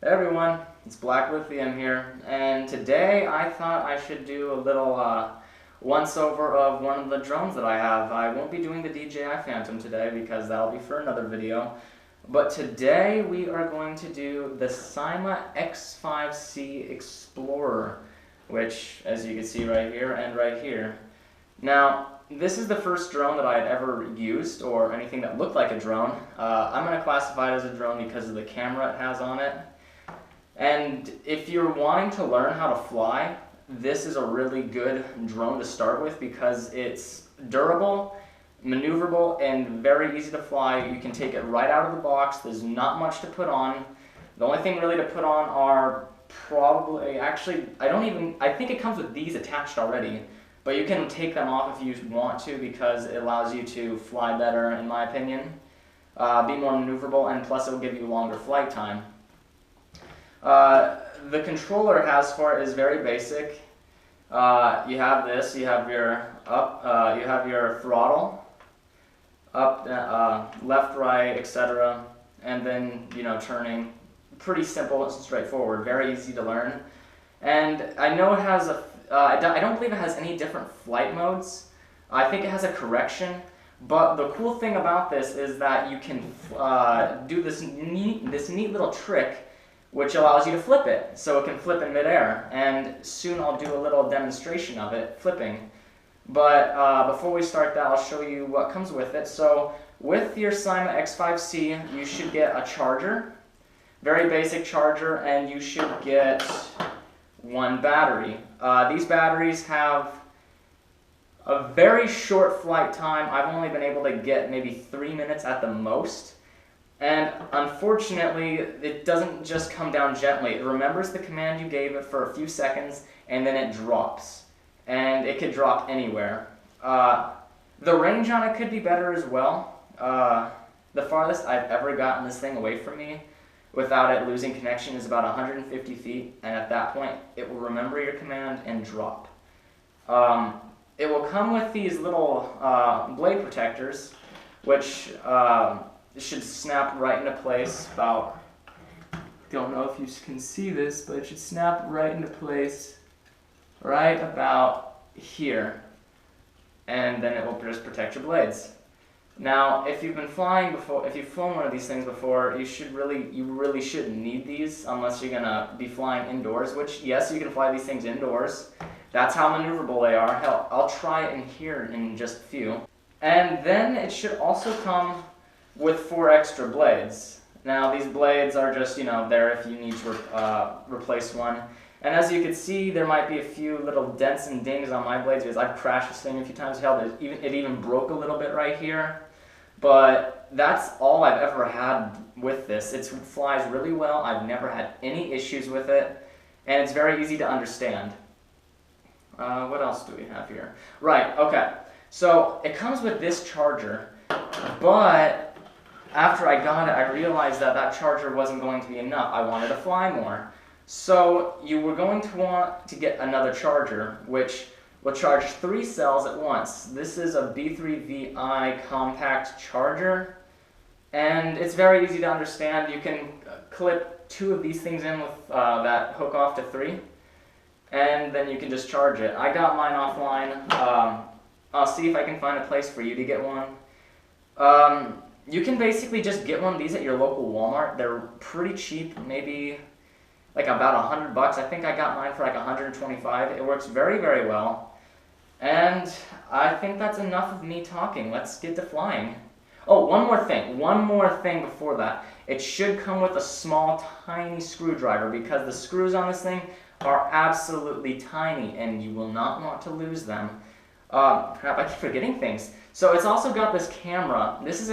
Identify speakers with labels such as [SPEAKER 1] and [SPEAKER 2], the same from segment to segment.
[SPEAKER 1] Hey everyone, it's Black Lithium here, and today I thought I should do a little once-over of one of the drones that I have. I won't be doing the Dji Phantom today because that'll be for another video, but today we are going to do the Syma X5C Explorer, which, as you can see right here and right here. Now, this is the first drone that I had ever used, or anything that looked like a drone. I'm going to classify it as a drone because of the camera it has on it. And if you're wanting to learn how to fly, this is a really good drone to start with because it's durable, maneuverable, and very easy to fly. You can take it right out of the box. There's not much to put on. The only thing really to put on are probably, actually, I think it comes with these attached already, but you can take them off if you want to because it allows you to fly better, in my opinion, be more maneuverable, and plus it will give you longer flight time. The controller it has for it is very basic. You have this. You have your you have your throttle, up, left, right, etc., and then turning. Pretty simple and straightforward. Very easy to learn. And I know it has a. I don't believe it has any different flight modes. I think it has a correction. But the cool thing about this is that you can do this neat little trick, which allows you to flip it, so it can flip in midair. And soon I'll do a little demonstration of it flipping. But before we start that, I'll show you what comes with it. So with your Syma X5C, you should get a charger, very basic charger, and you should get one battery. These batteries have a very short flight time. I've only been able to get maybe 3 minutes at the most. And unfortunately, it doesn't just come down gently. It remembers the command you gave it for a few seconds, and then it drops. And it could drop anywhere. The range on it could be better as well. The farthest I've ever gotten this thing away from me without it losing connection is about 150 feet, and at that point, it will remember your command and drop. It will come with these little blade protectors, which should snap right into place about, don't know if you can see this, but it should snap right into place right about here, and then it will just protect your blades. Now, if you've been flying before, if you've flown one of these things before, you really shouldn't need these unless you're gonna be flying indoors, which, yes, you can fly these things indoors. That's how maneuverable they are. Hell, I'll try it in here in just a few. And then it should also come with 4 extra blades. Now these blades are just, there if you need to replace one. And as you can see, there might be a few little dents and dings on my blades because I've crashed this thing a few times. Hell, it even broke a little bit right here. But that's all I've ever had with this. It flies really well. I've never had any issues with it. And it's very easy to understand. What else do we have here? Right, okay. So it comes with this charger, but after I got it, I realized that that charger wasn't going to be enough. I wanted to fly more. So you were going to want to get another charger, which will charge 3 cells at once. This is a B3VI compact charger, and it's very easy to understand. You can clip 2 of these things in with that hook off to 3, and then you can just charge it. I got mine offline. I'll see if I can find a place for you to get one. You can basically just get one of these at your local Walmart. They're pretty cheap, maybe like about $100. I think I got mine for like 125. It works very, very well. And I think that's enough of me talking. Let's get to flying. Oh, one more thing before that. It should come with a small, tiny screwdriver because the screws on this thing are absolutely tiny and you will not want to lose them. Crap, I keep forgetting things. So it's also got this camera. This is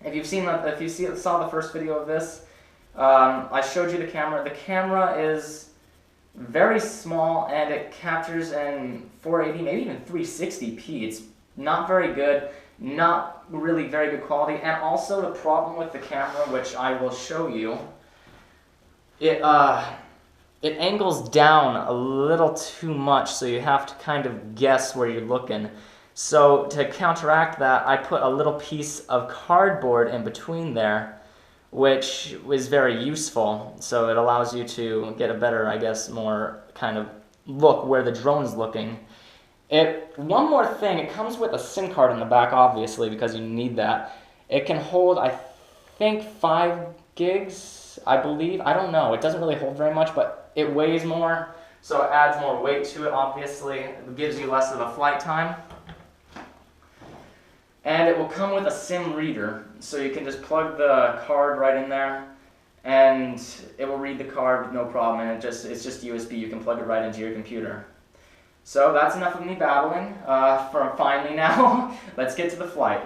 [SPEAKER 1] if you saw the first video of this, I showed you the camera. The camera is very small and it captures in 480, maybe even 360p. It's not very good, not really very good quality. And also the problem with the camera, which I will show you, it angles down a little too much, so you have to kind of guess where you're looking. So to counteract that, I put a little piece of cardboard in between there, which is very useful. So it allows you to get a better, I guess, more kind of look where the drone's looking. One more thing, it comes with a SIM card in the back, obviously, because you need that. It can hold, I think, 5 gigs, I believe. I don't know. It doesn't really hold very much, but it weighs more, so it adds more weight to it, obviously. It gives you less of a flight time. And it will come with a SIM reader, so you can just plug the card right in there, and it will read the card, no problem, and it's just USB. You can plug it right into your computer. So that's enough of me babbling for finally now. Let's get to the flight.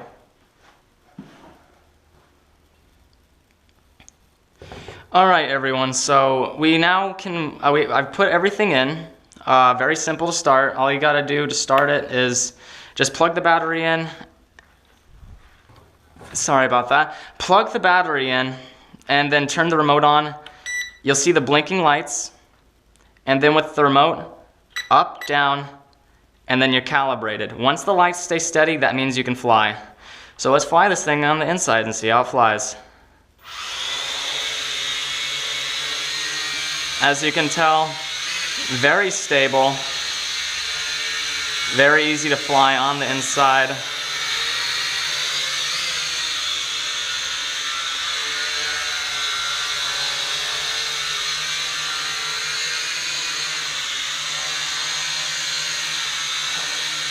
[SPEAKER 1] All right, everyone, so we now can, I've put everything in. Very simple to start. All you gotta do to start it is just plug the battery in. Sorry about that. Plug the battery in and then turn the remote on. You'll see the blinking lights, and then with the remote, up, down, and then you're calibrated. Once the lights stay steady, that means you can fly. So let's fly this thing on the inside and see how it flies. As you can tell, very stable, very easy to fly on the inside.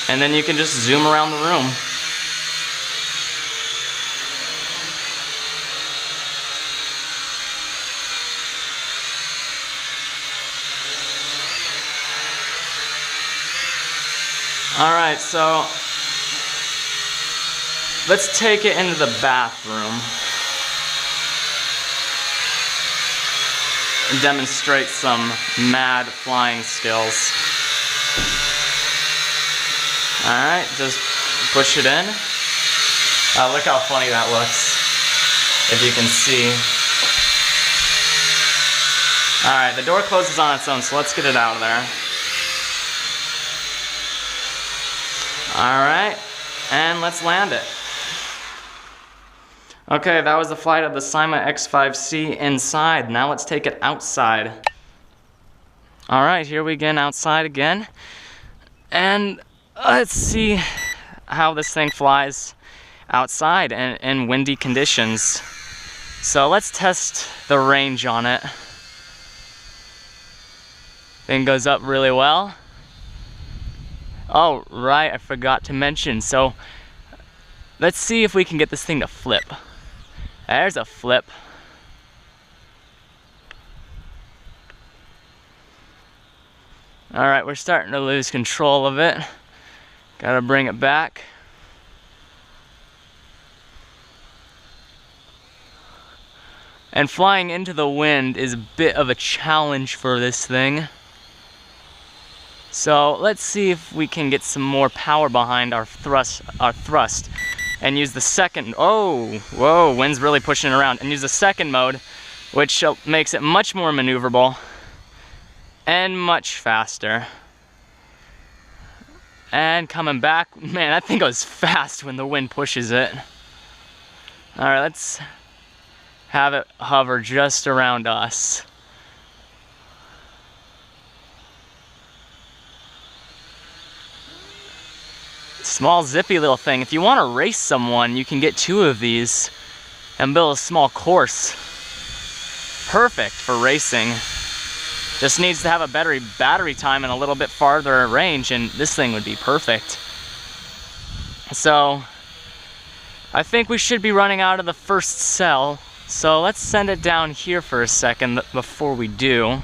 [SPEAKER 1] And then you can just zoom around the room. All right, so let's take it into the bathroom and demonstrate some mad flying skills. Alright, just push it in. Look how funny that looks, if you can see. Alright, the door closes on its own, so let's get it out of there. Alright, and let's land it. Okay, that was the flight of the Syma X5C inside. Now let's take it outside. Alright, here we get outside again. And let's see how this thing flies outside in windy conditions. So let's test the range on it. Thing goes up really well. Oh, right, I forgot to mention. So let's see if we can get this thing to flip. There's a flip. All right, we're starting to lose control of it. Gotta bring it back. And flying into the wind is a bit of a challenge for this thing. So let's see if we can get some more power behind our thrust, and use the second, oh, whoa, wind's really pushing it around, and use the second mode, which makes it much more maneuverable and much faster. And coming back, man, that thing goes fast when the wind pushes it. All right, let's have it hover just around us. Small zippy little thing. If you want to race someone, you can get 2 of these and build a small course. Perfect for racing. Just needs to have a better battery time and a little bit farther range, and this thing would be perfect. So I think we should be running out of the first cell. So let's send it down here for a second before we do.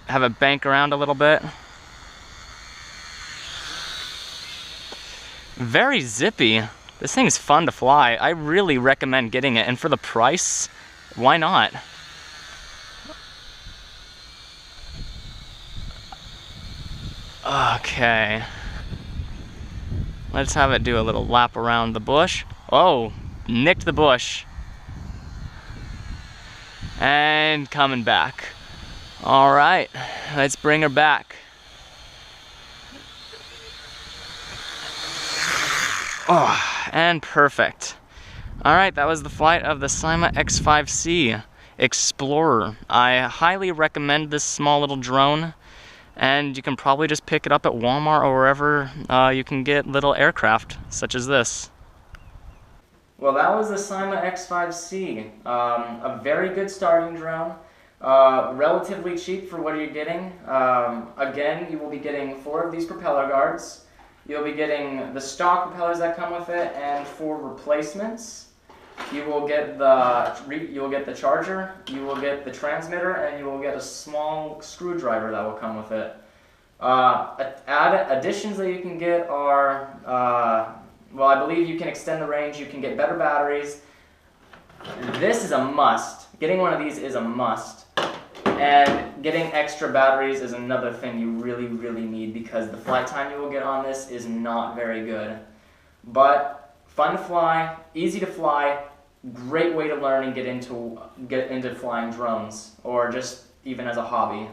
[SPEAKER 1] Have it bank around a little bit. Very zippy. This thing is fun to fly. I really recommend getting it, and for the price, why not? Okay. Let's have it do a little lap around the bush. Oh, nicked the bush. And coming back. All right, let's bring her back. Oh, and perfect. Alright, that was the flight of the Syma X5C Explorer. I highly recommend this small little drone, and you can probably just pick it up at Walmart or wherever you can get little aircraft such as this. Well, that was the Syma X5C, a very good starting drone, relatively cheap for what you're getting. Again, you will be getting 4 of these propeller guards. You'll be getting the stock propellers that come with it, and 4 replacements. You will get the charger, you will get the transmitter, and you will get a small screwdriver that will come with it. Additions that you can get are, well, I believe you can extend the range, you can get better batteries. This is a must. Getting one of these is a must. And getting extra batteries is another thing you really, really need, because the flight time you will get on this is not very good. But fun to fly, easy to fly, great way to learn and get into flying drones, or just even as a hobby.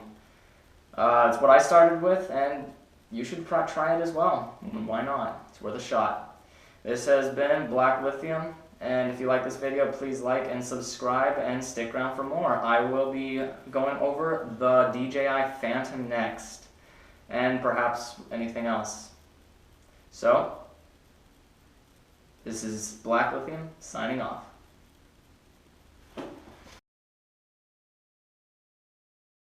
[SPEAKER 1] It's what I started with, and you should try it as well. Why not? It's worth a shot. This has been Black Lithium, and if you like this video, please like and subscribe and stick around for more. I will be going over the Dji Phantom next, and perhaps anything else. So, this is Black Lithium signing off.